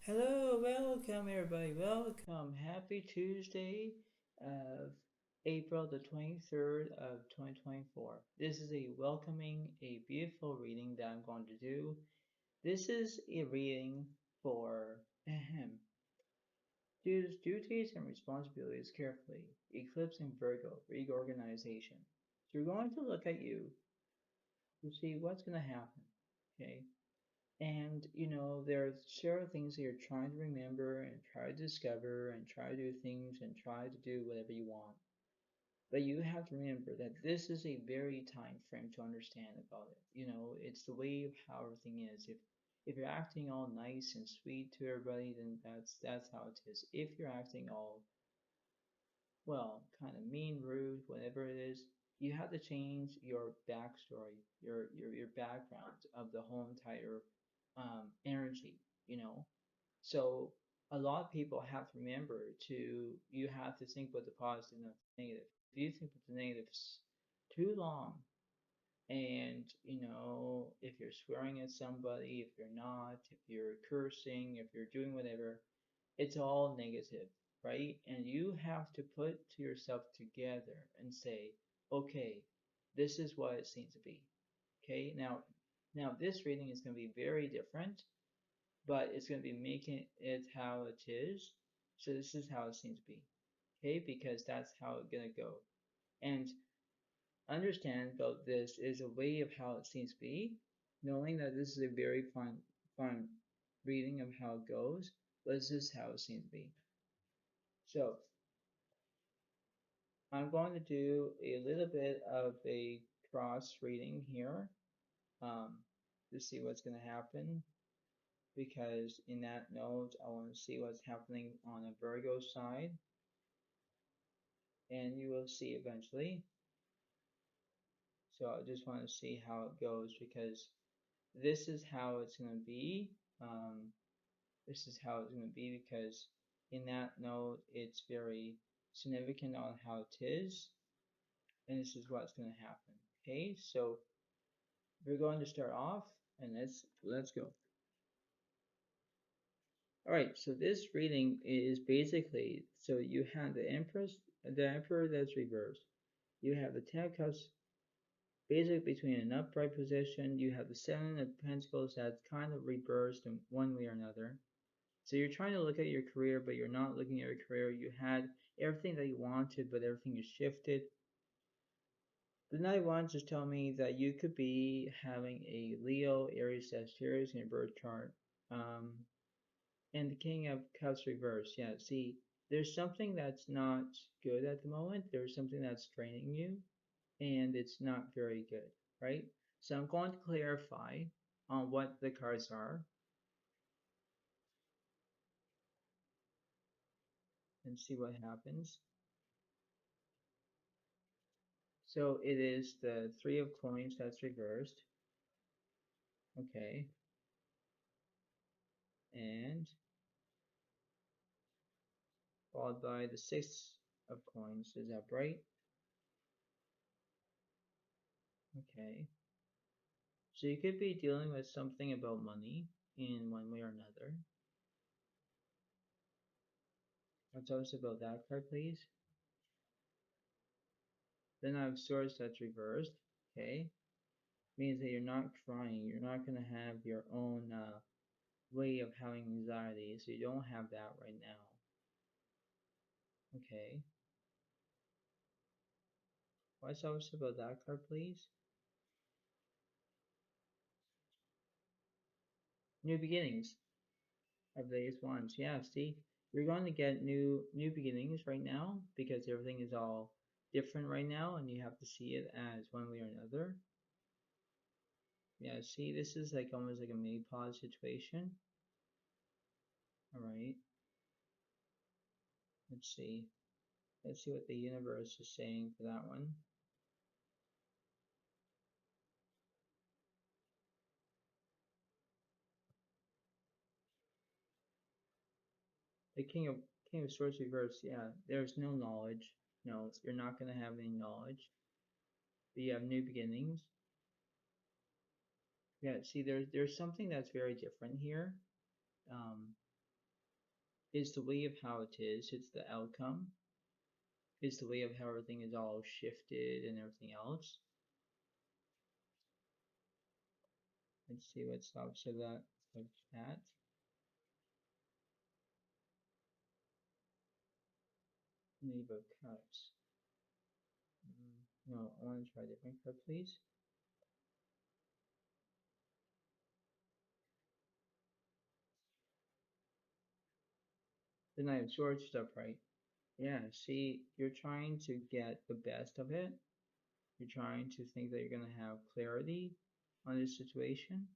Hello, welcome everybody. Welcome. Happy Tuesday of April the 23rd of 2024. This is a welcoming, a beautiful reading that I'm going to do. This is a reading for duties and responsibilities carefully. Eclipse in Virgo, reorganization. So we're going to look at you to see what's going to happen. Okay. And there are several things that you're trying to remember and try to discover and try to do things and try to do whatever you want. But you have to remember that this is a very time frame to understand about it. It's the way of how everything is. If you're acting all nice and sweet to everybody, then that's how it is. If you're acting all well, kind of mean, rude, whatever it is, you have to change your backstory, your background of the whole entire energy, you know. So a lot of people have to remember you have to think about the positive and the negative. If you think about the negatives too long, and if you're swearing at somebody, if you're not, if you're cursing, if you're doing whatever, it's all negative, right? And you have to put to yourself together and say, okay, this is what it seems to be. Okay, now this reading is going to be very different, but it's going to be making it how it is. So this is how it seems to be. Okay, because that's how it's going to go. And understand about this is a way of how it seems to be, knowing that this is a very fun reading of how it goes, but this is how it seems to be. So I'm going to do a little bit of a cross reading here um, to see what's going to happen because in that note I want to see what's happening on a Virgo side and you will see eventually. So I just want to see how it goes because this is how it's going to be. Um, this is how it's going to be because in that note it's very significant on how it is and this is what's going to happen. Okay, so we're going to start off and let's go. All right, so this reading is basically so you have the Emperor that's reversed. You have the Ten of Cups basically between an upright position. You have the Seven of Pentacles that's kind of reversed in one way or another. So you're trying to look at your career, but you're not looking at your career. You had everything that you wanted, but everything is shifted. The Knight of Wands just tell me that you could be having a Leo, Aries, Sagittarius in your birth chart. Um, and the King of Cups reversed. Yeah, see, there's something that's not good at the moment. There's something that's draining you, and it's not very good, right? So I'm going to clarify on what the cards are and see what happens. So it is the Three of Coins that's reversed. Okay. And followed by the Six of Coins. Is that right? Okay. So you could be dealing with something about money in one way or another. Tell us about that card, please. Then I have Swords that's reversed. Okay. Means that you're not crying. You're not going to have your own way of having anxiety. So you don't have that right now. Okay. Tell us about that card, please. New beginnings. Of these ones. Yeah, see, you're going to get new beginnings right now because everything is all different right now and you have to see it as one way or another. Yeah, see, this is like almost like a mini pause situation. All right. Let's see. Let's see what the universe is saying for that one. The King of Swords reverse, yeah, there's no knowledge. No, you're not going to have any knowledge. But you have new beginnings. Yeah, see, there's something that's very different here. Um, It's the way of how it is. It's the outcome. It's the way of how everything is all shifted and everything else. Let's see what's opposite of that. What's that? Libra Cups. No, I want to try a different card, please. The Knight of Swords is upright. Yeah, see, you're trying to get the best of it. You're trying to think that you're going to have clarity on this situation.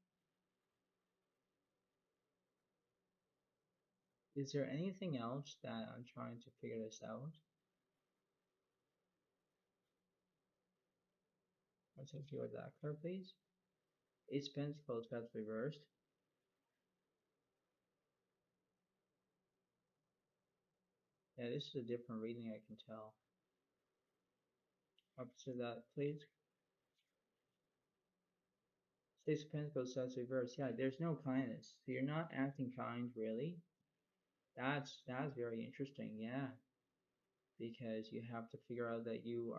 Is there anything else that I'm trying to figure this out? Let's deal with that card, please. Ace of Pentacles, that's reversed. Yeah, this is a different reading, I can tell. Opposite that, please. Six of Pentacles, that's reversed. Yeah, there's no kindness. So you're not acting kind, really. That's very interesting, yeah. Because you have to figure out that you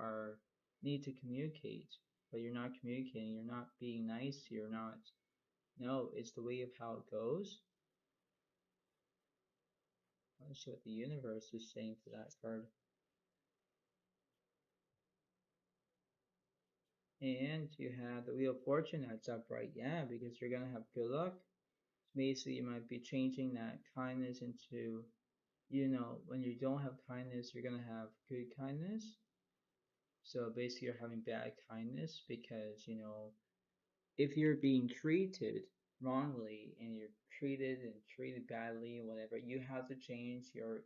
need to communicate, but you're not communicating, you're not being nice, you're not. No, it's the way of how it goes. Let's see what the universe is saying for that card. And you have the Wheel of Fortune that's upright, yeah, because you're gonna have good luck. Basically, you might be changing that kindness into, when you don't have kindness, you're gonna have good kindness. So basically, you're having bad kindness because, if you're being treated wrongly and you're treated badly and whatever, you have to change your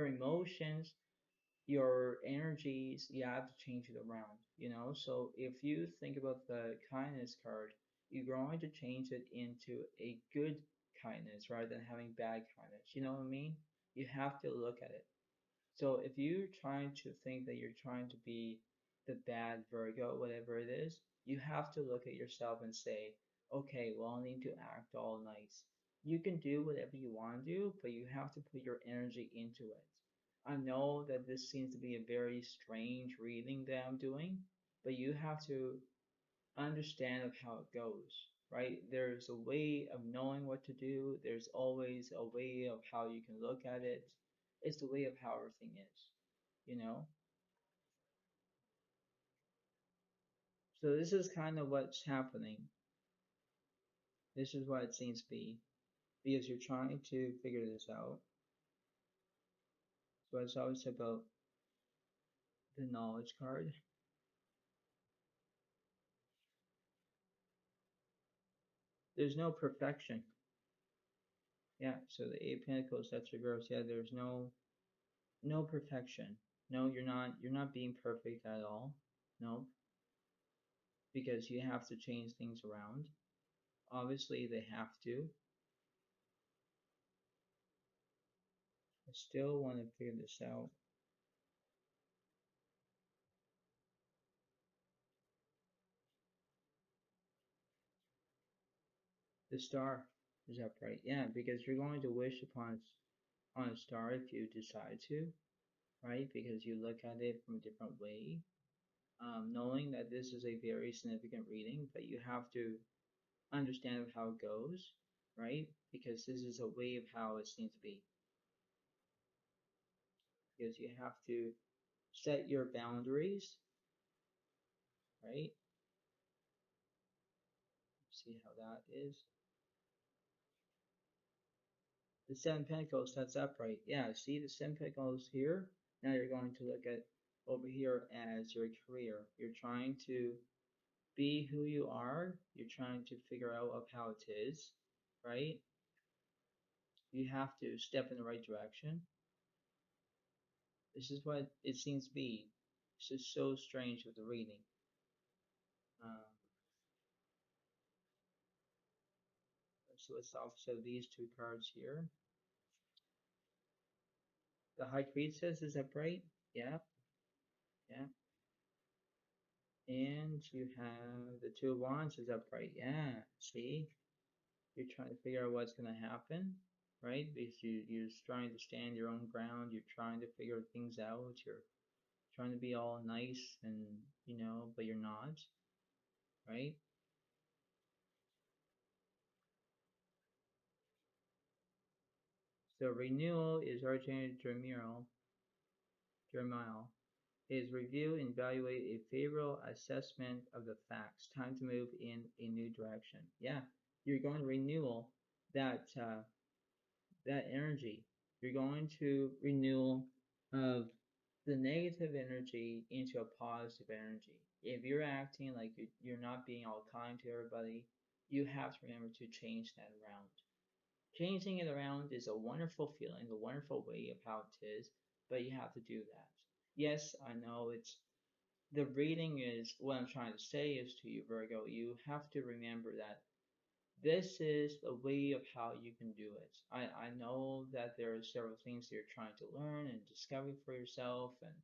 emotions, your energies. You have to change it around. So if you think about the kindness card, you're going to change it into a good kindness rather than having bad kindness. You know what I mean? You have to look at it. So if you're trying to think that you're trying to be the bad Virgo, whatever it is, you have to look at yourself and say, okay, well, I need to act all nice. You can do whatever you want to do, but you have to put your energy into it. I know that this seems to be a very strange reading that I'm doing, but you have to understand of how it goes, right? There's a way of knowing what to do. There's always a way of how you can look at it. It's the way of how everything is, you know? So this is kind of what's happening. This is what it seems to be because you're trying to figure this out. So it's always about the knowledge card. There's no perfection. Yeah, so the Eight of Pentacles, that's reversed. Yeah, there's no perfection. No, you're not being perfect at all. No, because you have to change things around. Obviously, they have to. I still want to figure this out. The star is upright. Yeah, because you're going to wish upon on a star if you decide to, right? Because you look at it from a different way, knowing that this is a very significant reading, but you have to understand how it goes, right? Because this is a way of how it seems to be. Because you have to set your boundaries, right? See how that is. The Seven Pentacles, that's upright. Yeah, see the Seven Pentacles here? Now you're going to look at over here as your career. You're trying to be who you are. You're trying to figure out of how it is, right? You have to step in the right direction. This is what it seems to be. This is so strange with the reading. So let's also these two cards here. The High Priestess is upright. Yeah, yeah. And you have the Two of Wands is upright. Yeah, see? You're trying to figure out what's going to happen. right? Because you're just trying to stand your own ground, you're trying to figure things out, you're trying to be all nice and, but you're not, right? So renewal is originated Jeremiah is review and evaluate a favorable assessment of the facts. Time to move in a new direction. Yeah, you're going to renewal that energy. You're going to renewal of the negative energy into a positive energy. If you're acting like you're not being all kind to everybody, you have to remember to change that around. Changing it around is a wonderful feeling, a wonderful way of how it is, but you have to do that. Yes, I know it's the reading is what I'm trying to say is to you, Virgo, you have to remember that this is a way of how you can do it. I know that there are several things you're trying to learn and discover for yourself, and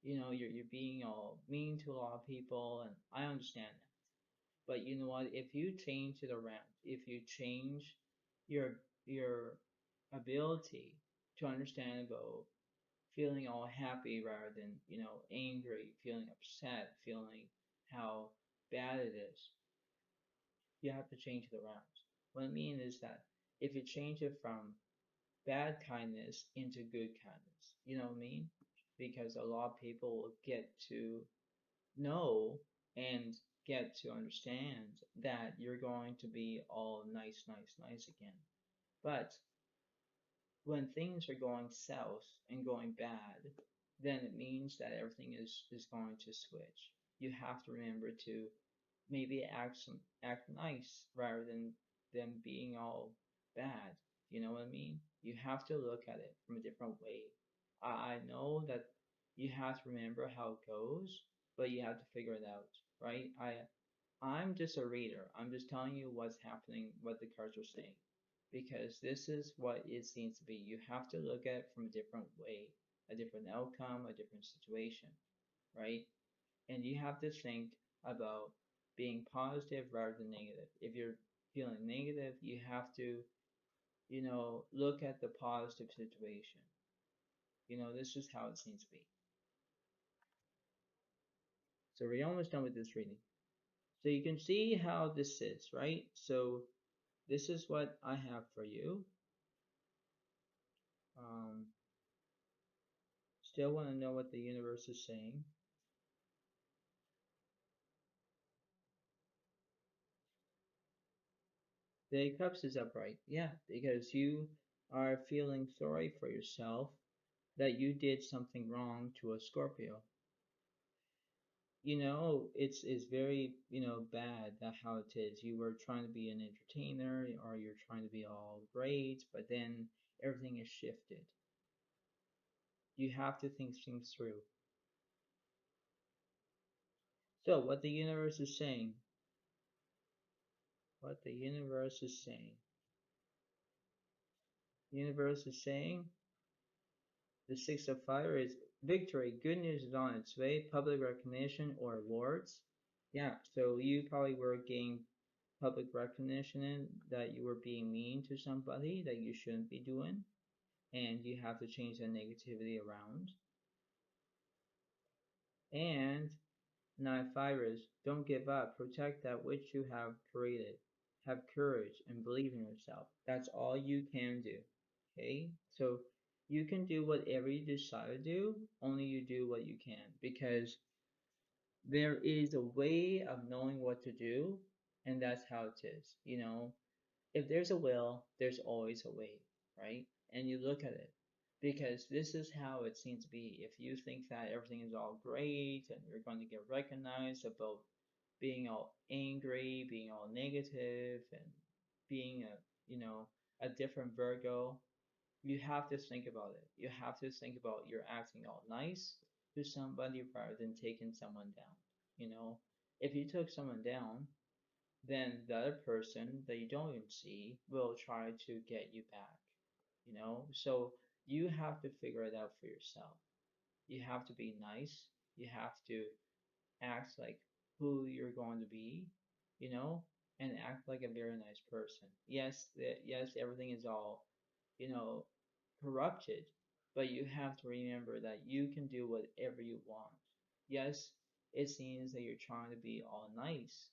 you're being all mean to a lot of people, and I understand that. But you know what? If you change it around, if you change your ability to understand about feeling all happy rather than angry, feeling upset, feeling how bad it is, you have to change it around. What I mean is that if you change it from bad kindness into good kindness, you know what I mean? Because a lot of people will get to know and get to understand that you're going to be all nice, nice, nice again. But when things are going south and going bad, then it means that everything is going to switch. You have to remember to maybe act nice rather than being all bad. You know what I mean? You have to look at it from a different way. I know that you have to remember how it goes, but you have to figure it out, right? I'm just a reader. I'm just telling you what's happening, what the cards are saying, because this is what it seems to be. You have to look at it from a different way, a different outcome, a different situation, right? And you have to think about being positive rather than negative. If you're feeling negative, you have to, look at the positive situation. This is how it seems to be. So we're almost done with this reading. So you can see how this is, right? So this is what I have for you. Um, Still want to know what the universe is saying. The Cups is upright. Yeah, because you are feeling sorry for yourself that you did something wrong to a Scorpio. It's very, bad that how it is. You were trying to be an entertainer or you're trying to be all great, but then everything is shifted. You have to think things through. So, what the universe is saying, what the universe is saying, the universe is saying the Six of Fire is victory. Good news is on its way. Public recognition or awards. Yeah, so you probably were getting public recognition in that you were being mean to somebody that you shouldn't be doing, and you have to change that negativity around. And Nine-Fivers, don't give up. Protect that which you have created. Have courage and believe in yourself. That's all you can do. Okay? So you can do whatever you decide to do, only you do what you can. Because there is a way of knowing what to do, and that's how it is. If there's a will, there's always a way, right? And you look at it because this is how it seems to be. If you think that everything is all great and you're going to get recognized about being all angry, being all negative, and being a different Virgo, you have to think about it. You have to think about you're acting all nice to somebody rather than taking someone down. If you took someone down, then the other person that you don't even see will try to get you back. So you have to figure it out for yourself. You have to be nice. You have to act like who you're going to be, you know, and act like a very nice person. Yes, yes, everything is all you know, corrupted, but you have to remember that you can do whatever you want. Yes, it seems that you're trying to be all nice,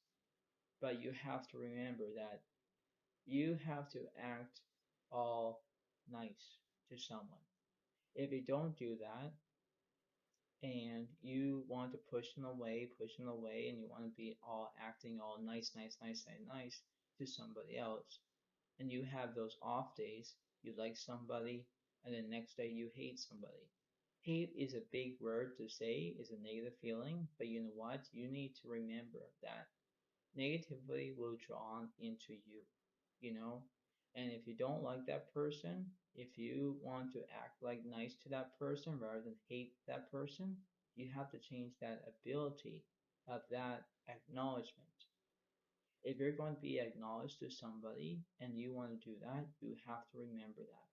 but you have to remember that you have to act all nice to someone. If you don't do that, and you want to push them away, and you want to be all acting all nice, nice, nice, nice, nice to somebody else, and you have those off days, you like somebody, and the next day you hate somebody. Hate is a big word to say, is a negative feeling, but you know what? You need to remember that negativity will draw into you, you know? And if you don't like that person, if you want to act like nice to that person rather than hate that person, you have to change that ability of that acknowledgement. If you're going to be acknowledged to somebody and you want to do that, you have to remember that.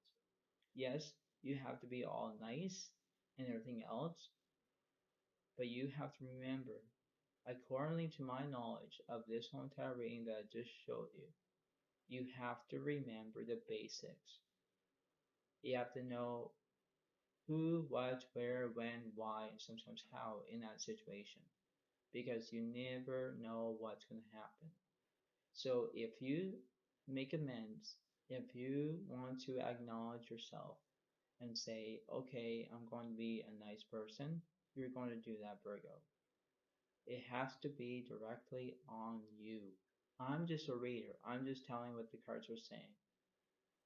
Yes, you have to be all nice and everything else, but you have to remember, according to my knowledge of this whole entire reading that I just showed you, you have to remember the basics. You have to know who, what, where, when, why, and sometimes how in that situation, because you never know what's going to happen. So if you make amends, if you want to acknowledge yourself and say, okay, I'm going to be a nice person, you're going to do that, Virgo. It has to be directly on you. I'm just a reader. I'm just telling what the cards are saying.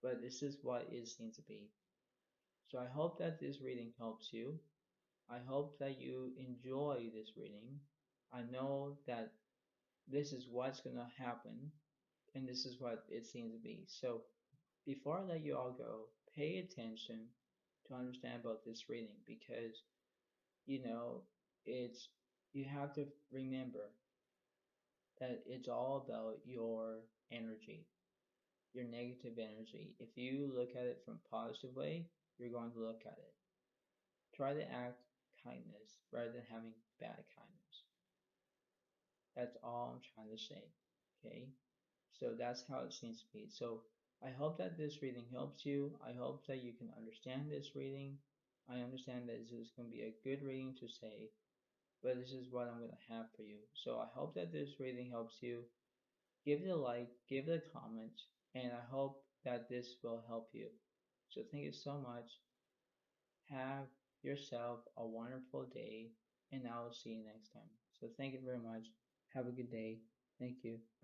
But this is what it seems to be. So I hope that this reading helps you. I hope that you enjoy this reading. I know that this is what's going to happen, and this is what it seems to be. So before I let you all go, pay attention to understand about this reading, because you know it's you have to remember that it's all about your energy, your negative energy. If you look at it from a positive way, you're going to look at it. Try to act kindness rather than having bad kindness. That's all I'm trying to say. Okay? So that's how it seems to be. So I hope that this reading helps you. I hope that you can understand this reading. I understand that this is going to be a good reading to say, but this is what I'm going to have for you. So I hope that this reading helps you. Give it a like, give it a comment, and I hope that this will help you. So thank you so much. Have yourself a wonderful day, and I will see you next time. So thank you very much. Have a good day. Thank you. Bye.